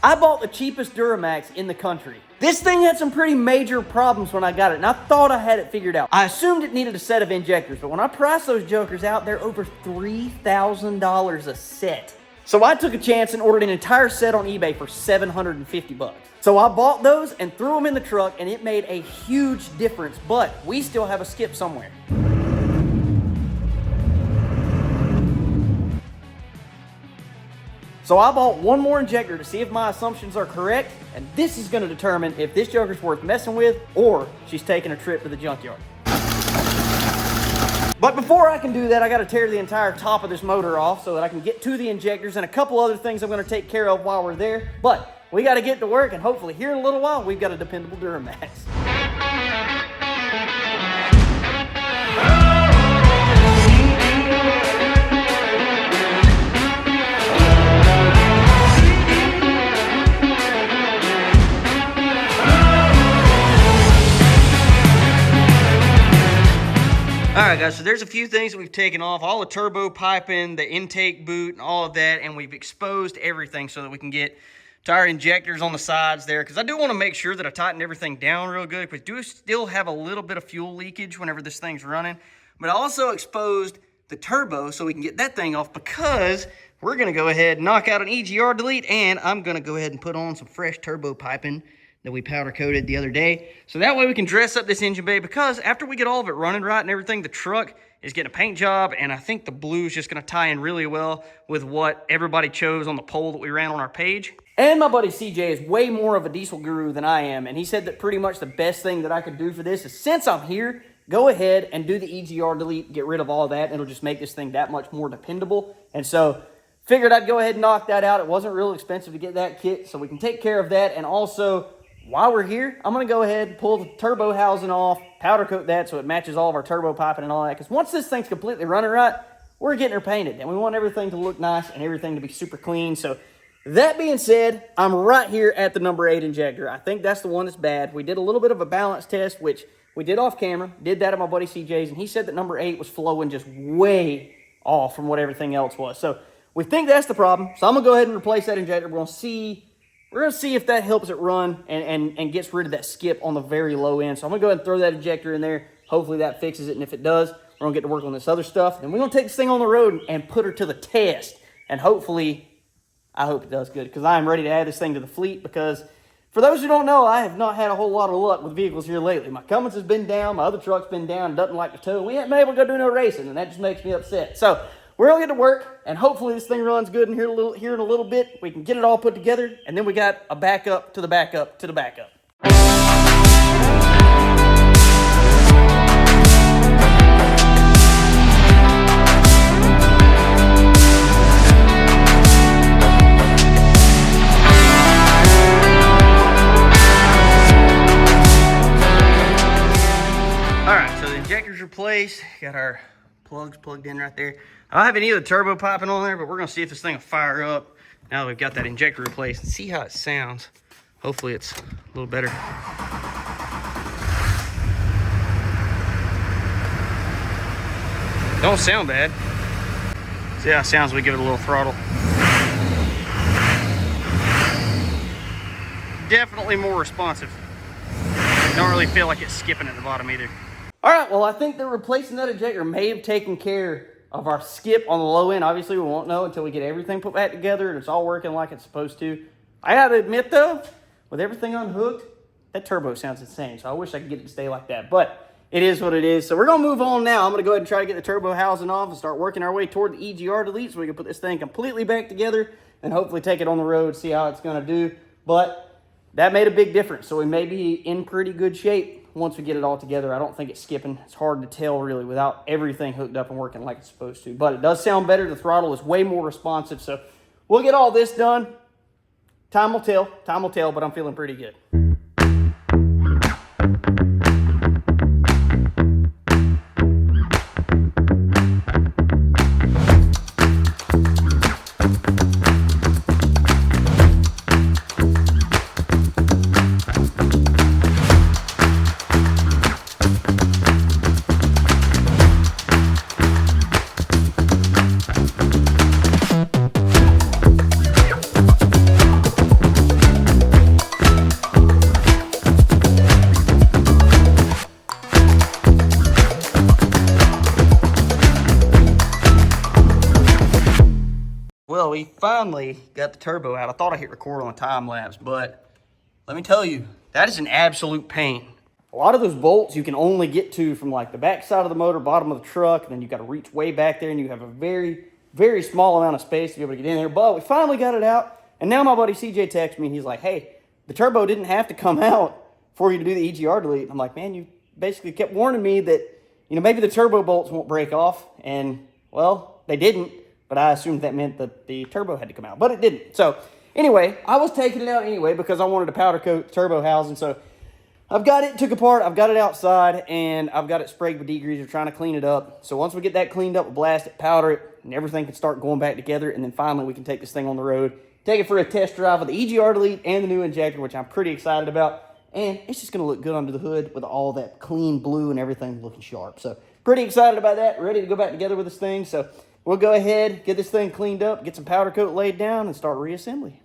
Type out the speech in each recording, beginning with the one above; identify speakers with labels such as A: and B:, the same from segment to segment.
A: I bought the cheapest Duramax in the country. This thing had some pretty major problems when I got it, and I thought I had it figured out. I assumed it needed a set of injectors, but when I priced those jokers out, they're over $3,000 a set. So I took a chance and ordered an entire set on eBay for $750. So I bought those and threw them in the truck, and it made a huge difference, but we still have a skip somewhere. So I bought one more injector to see if my assumptions are correct, and this is going to determine if this joker's worth messing with or she's taking a trip to the junkyard. But before I can do that, I got to tear the entire top of this motor off so that I can get to the injectors and a couple other things I'm going to take care of while we're there. But we got to get to work, and hopefully here in a little while, we've got a dependable Duramax. Alright guys, so there's a few things that we've taken off, all the turbo piping, the intake boot, and all of that, and we've exposed everything so that we can get to our injectors on the sides there, because I do want to make sure that I tighten everything down real good. We do still have a little bit of fuel leakage whenever this thing's running, but I also exposed the turbo so we can get that thing off, because we're going to go ahead and knock out an EGR delete, and I'm going to go ahead and put on some fresh turbo piping that we powder coated the other day. So that way we can dress up this engine bay, because after we get all of it running right and everything, the truck is getting a paint job, and I think the blue is just going to tie in really well with what everybody chose on the poll that we ran on our page. And my buddy CJ is way more of a diesel guru than I am, and he said that pretty much the best thing that I could do for this is, since I'm here, go ahead and do the EGR delete, get rid of all that, and it'll just make this thing that much more dependable. And so figured I'd go ahead and knock that out. It wasn't real expensive to get that kit, so we can take care of that. And also, while we're here, I'm going to go ahead and pull the turbo housing off, powder coat that so it matches all of our turbo piping and all that. Because once this thing's completely running right, we're getting her painted. And we want everything to look nice and everything to be super clean. So that being said, I'm right here at the number 8 injector. I think that's the one that's bad. We did a little bit of a balance test, which we did off camera. Did that at my buddy CJ's. And he said that number 8 was flowing just way off from what everything else was. So we think that's the problem. So I'm going to go ahead and replace that injector. We're going to see if that helps it run and gets rid of that skip on the very low end. So I'm going to go ahead and throw that injector in there. Hopefully that fixes it. And if it does, we're going to get to work on this other stuff. And we're going to take this thing on the road and put her to the test. And hopefully, I hope it does good, because I am ready to add this thing to the fleet. Because for those who don't know, I have not had a whole lot of luck with vehicles here lately. My Cummins has been down. My other truck's been down. Doesn't like to tow. We haven't been able to go do no racing, and that just makes me upset. So we're going to get to work, and hopefully this thing runs good in here in a little bit. We can get it all put together, and then we got a backup to the backup to the backup. All right, so the injector's replaced. Got our plugs plugged in right there. I don't have any of the turbo piping on there, but we're going to see if this thing will fire up now that we've got that injector replaced and see how it sounds. Hopefully it's a little better. Don't sound bad. See how it sounds when we give it a little throttle. Definitely more responsive. Don't really feel like it's skipping at the bottom either. All right, well, I think that replacing that injector may have taken care of our skip on the low end. Obviously, we won't know until we get everything put back together and it's all working like it's supposed to. I gotta admit, though, with everything unhooked, that turbo sounds insane. So I wish I could get it to stay like that, but it is what it is. So we're gonna move on now. I'm gonna go ahead and try to get the turbo housing off and start working our way toward the EGR delete so we can put this thing completely back together and hopefully take it on the road, see how it's gonna do. But that made a big difference. So we may be in pretty good shape once we get it all together. I don't think it's skipping. It's hard to tell really without everything hooked up and working like it's supposed to. But it does sound better. The throttle is way more responsive. So we'll get all this done. Time will tell. Time will tell, but I'm feeling pretty good. we finally got the turbo out. I thought I hit record on a time lapse, but let me tell you, that is an absolute pain. A lot of those bolts you can only get to from like the back side of the motor, bottom of the truck, and then you got to reach way back there, and you have a very, very small amount of space to be able to get in there. But we finally got it out, and now my buddy CJ texts me, and he's like, hey, the turbo didn't have to come out for you to do the EGR delete. I'm like, man, you basically kept warning me that, you know, maybe the turbo bolts won't break off, and, well, they didn't. But I assumed that meant that the turbo had to come out, but it didn't. So anyway, I was taking it out anyway because I wanted to powder coat turbo housing. So I've got it took apart, I've got it outside, and I've got it sprayed with degreaser, trying to clean it up. So once we get that cleaned up, we'll blast it, powder it, and everything can start going back together. And then finally we can take this thing on the road, take it for a test drive with the EGR delete and the new injector, which I'm pretty excited about. And it's just going to look good under the hood with all that clean blue and everything looking sharp. So pretty excited about that, ready to go back together with this thing. So we'll go ahead, get this thing cleaned up, get some powder coat laid down, and start reassembly.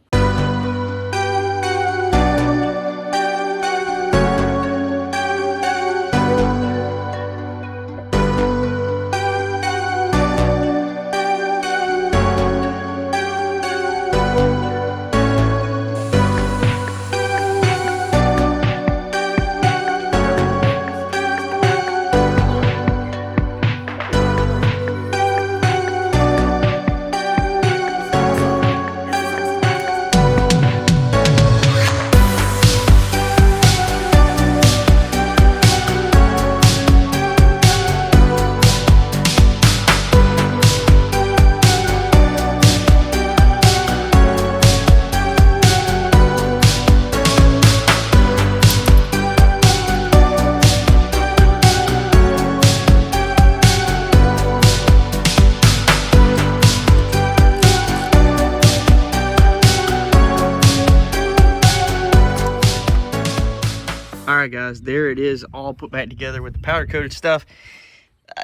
A: Alright guys, there it is, all put back together with the powder coated stuff.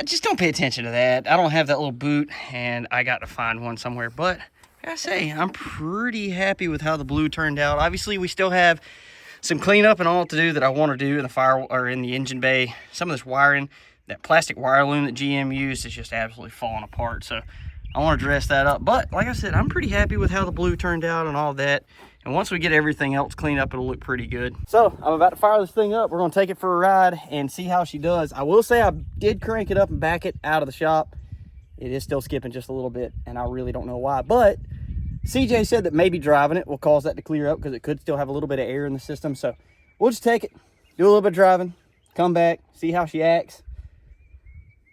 A: Just don't pay attention to that. I don't have that little boot, and I got to find one somewhere. But I gotta say, I'm pretty happy with how the blue turned out. Obviously, we still have some cleanup and all to do that I want to do in the fire or in the engine bay. Some of this wiring, that plastic wire loom that GM used, is just absolutely falling apart. So I want to dress that up. But like I said, I'm pretty happy with how the blue turned out and all that. And once we get everything else cleaned up, it'll look pretty good. So I'm about to fire this thing up. We're going to take it for a ride and see how she does. I will say I did crank it up and back it out of the shop. It is still skipping just a little bit, and I really don't know why. But CJ said that maybe driving it will cause that to clear up because it could still have a little bit of air in the system. So we'll just take it, do a little bit of driving, come back, see how she acts.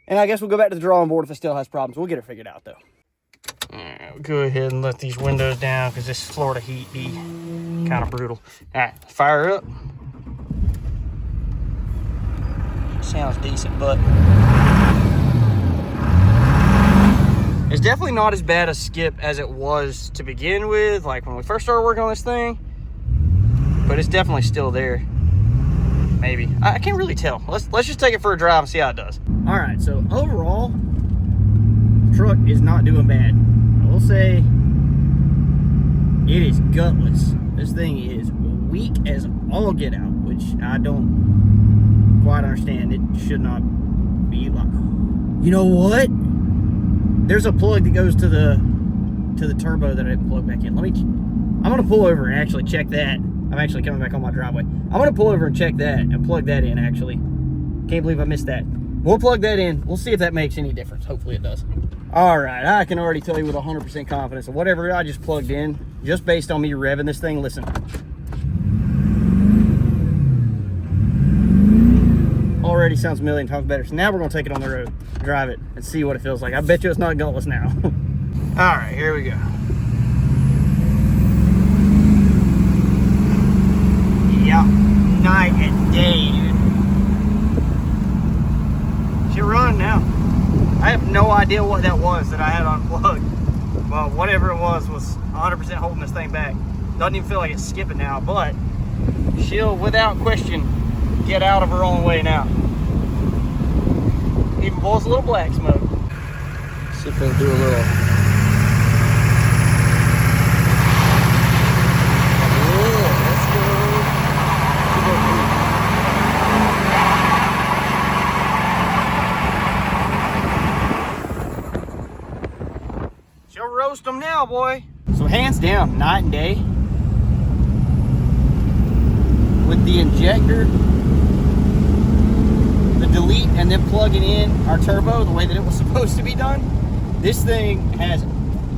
A: And I guess we'll go back to the drawing board if it still has problems. We'll get her figured out, though. Alright, we'll go ahead and let these windows down because this Florida heat be kind of brutal. Alright, fire up. Sounds decent, but it's definitely not as bad a skip as it was to begin with, like when we first started working on this thing. But it's definitely still there. Maybe. I can't really tell. Let's just take it for a drive and see how it does. Alright, so overall, the truck is not doing bad. I will say it is gutless. This thing is weak as all get out, which I don't quite understand. It should not be like, you know what? There's a plug that goes to the turbo that I didn't plug back in. I'm gonna pull over and actually check that. I'm actually coming back on my driveway. I'm gonna pull over and check that and plug that in actually. Can't believe I missed that. We'll plug that in. We'll see if that makes any difference. Hopefully it does. All right, I can already tell you with 100% confidence that whatever I just plugged in, just based on me revving this thing, listen. Already sounds a million times better. So now we're gonna take it on the road, drive it, and see what it feels like. I bet you it's not gutless now. All right, here we go. Yeah, night and day, dude. She's running now. I have no idea what that was that I had unplugged. Well, whatever it was 100% holding this thing back. Doesn't even feel like it's skipping now, but she'll, without question, get out of her own way now. Even blows a little black smoke. See if it'll do a little. She'll roast them now. cowboy. So hands down, night and day. With the injector, the delete, and then plugging in our turbo the way that it was supposed to be done, this thing has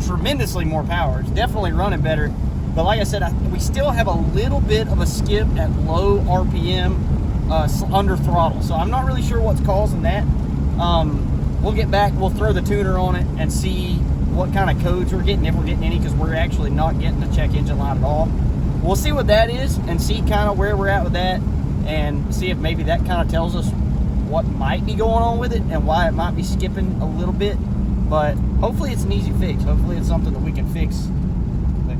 A: tremendously more power. It's definitely running better. But like I said, we still have a little bit of a skip at low RPM under throttle. So I'm not really sure what's causing that. We'll get back, we'll throw the tuner on it and see what kind of codes we're getting, if we're getting any, because we're actually not getting the check engine light at all. We'll see what that is and see kind of where we're at with that, and see if maybe that kind of tells us what might be going on with it and why it might be skipping a little bit. But hopefully it's an easy fix. Hopefully it's something that we can fix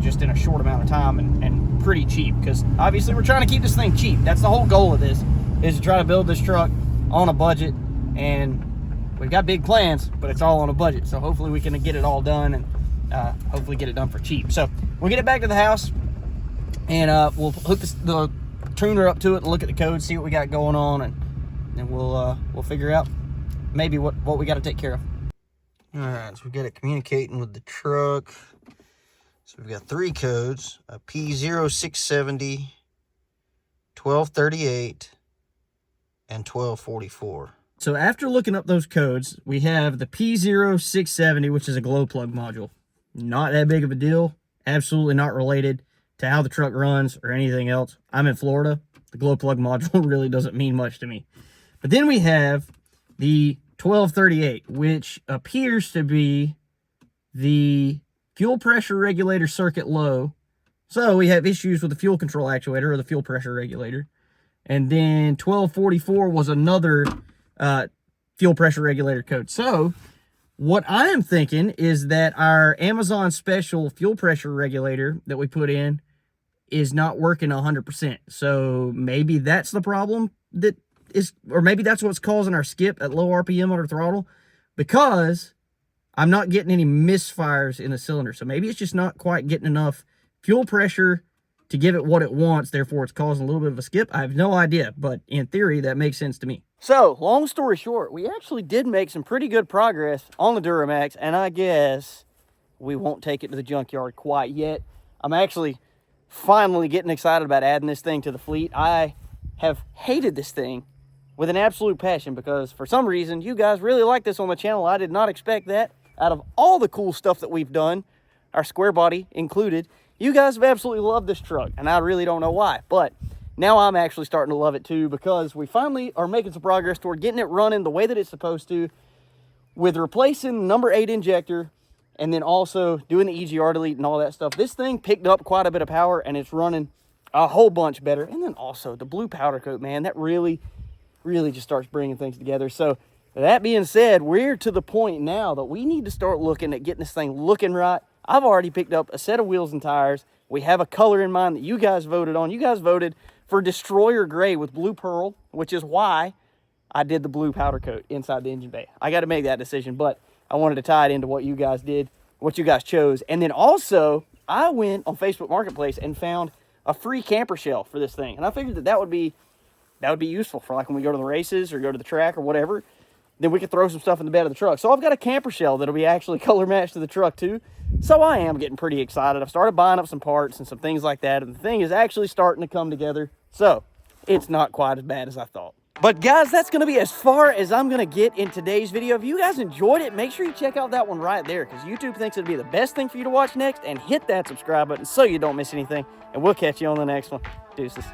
A: just in a short amount of time and pretty cheap, because obviously we're trying to keep this thing cheap. That's the whole goal of this, is to try to build this truck on a budget, and we've got big plans, but it's all on a budget. So hopefully we can get it all done, and hopefully get it done for cheap. So we'll get it back to the house, and we'll hook the tuner up to it and look at the code, see what we got going on, and then we'll figure out maybe what we got to take care of. All right, so we got it communicating with the truck. So we've got 3 codes: a P0670, 1238, and 1244. So after looking up those codes, we have the P0670, which is a glow plug module. Not that big of a deal. Absolutely not related to how the truck runs or anything else. I'm in Florida. The glow plug module really doesn't mean much to me. But then we have the 1238, which appears to be the fuel pressure regulator circuit low. So we have issues with the fuel control actuator, or the fuel pressure regulator. And then 1244 was another fuel pressure regulator code. So what I am thinking is that our Amazon special fuel pressure regulator that we put in is not working 100%. So maybe that's the problem that is, or maybe that's what's causing our skip at low RPM under throttle, because I'm not getting any misfires in the cylinder. So maybe it's just not quite getting enough fuel pressure to give it what it wants. Therefore, it's causing a little bit of a skip. I have no idea, but in theory, that makes sense to me. So, long story short, we actually did make some pretty good progress on the Duramax, and I guess we won't take it to the junkyard quite yet. I'm actually finally getting excited about adding this thing to the fleet. I have hated this thing with an absolute passion, because for some reason, you guys really like this on the channel. I did not expect that. Out of all the cool stuff that we've done, our square body included, you guys have absolutely loved this truck, and I really don't know why. But now I'm actually starting to love it too, because we finally are making some progress toward getting it running the way that it's supposed to, with replacing the number 8 injector, and then also doing the EGR delete and all that stuff. This thing picked up quite a bit of power, and it's running a whole bunch better. And then also the blue powder coat, man, that really just starts bringing things together. So that being said, we're to the point now that we need to start looking at getting this thing looking right. I've already picked up a set of wheels and tires. We have a color in mind that you guys voted on. You guys voted for Destroyer Gray with blue pearl, which is why I did the blue powder coat inside the engine bay. I got to make that decision, but I wanted to tie it into what you guys did, what you guys chose. And then also, I went on Facebook Marketplace and found a free camper shell for this thing. And I figured that would be useful for like when we go to the races or go to the track or whatever. Then we could throw some stuff in the bed of the truck. So I've got a camper shell that'll be actually color matched to the truck too. So I am getting pretty excited. I've started buying up some parts and some things like that, and the thing is actually starting to come together. So it's not quite as bad as I thought. But guys, that's going to be as far as I'm going to get in today's video. If you guys enjoyed it, make sure you check out that one right there, because YouTube thinks it'll be the best thing for you to watch next, and hit that subscribe button so you don't miss anything. And we'll catch you on the next one. Deuces.